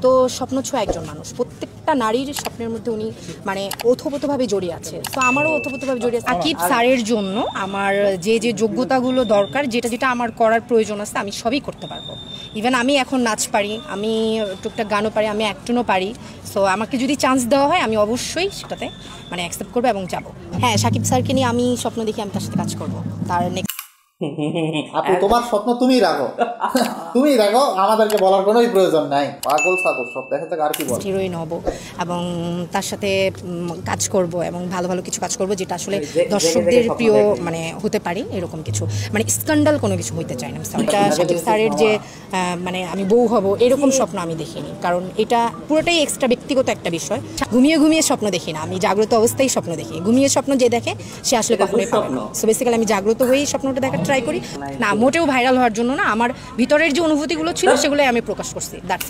তো স্বপ্নছোঁয়া একজন মানুষ, প্রত্যেকটা নারীর স্বপ্নের মধ্যে উনি মানে ওতপ্রোতভাবে জড়িয়ে আছে। তো আমারও ওতপ্রোতভাবে জড়িয়ে আছে। সাকিব স্যারের জন্য আমার যে যে যোগ্যতাগুলো দরকার, যেটা যেটা আমার করার প্রয়োজন আছে, আমি সবই করতে পারবো। ইভেন আমি এখন নাচ পারি, আমি টুকটাক গানও পারি, আমি অ্যাক্টিংও পারি। সো আমাকে যদি চান্স দেওয়া হয় আমি অবশ্যই সেটাতে মানে অ্যাকসেপ্ট করবো এবং যাবো। হ্যাঁ, সাকিব স্যারকে নিয়ে আমি স্বপ্ন দেখি আমি তার সাথে কাজ করবো। তার আপু তোমার স্বপ্ন তুমিই রাখো, তুমি রাখো, আমাদেরকে বলার কোনো প্রয়োজন নাই। পাগল সাগর সব দেখা থেকে আর কি বল, হিরোইন হব এবং তার সাথে কাজ করব এবং ভালো ভালো কিছু কাজ করব, যেটা আসলে দর্শকদের প্রিয় মানে হতে পারে এরকম কিছু, মানে স্ক্যান্ডাল কোনো কিছু হইতে চাই না। এটা সাকিব স্যারের যে মানে আমি বউ হব এরকম স্বপ্ন আমি দেখিনি, কারণ এটা পুরোটাই এক্সট্রা ব্যক্তিগত একটা বিষয়। ঘুমিয়ে ঘুমিয়ে স্বপ্ন দেখি না, আমি জাগ্রত অবস্থায় স্বপ্ন দেখি। ঘুমিয়ে স্বপ্ন যে দেখে সে আসলে কখনোই পাবে না। সো বেসিক্যালি আমি জাগ্রত হয়েই স্বপ্নটা দেখার ট্রাই করি। না, মোটেও ভাইরাল হওয়ার জন্য না, আমার ভিতরের যে অনুভূতিগুলো ছিল সেগুলোই আমি প্রকাশ করছি। দ্যাটস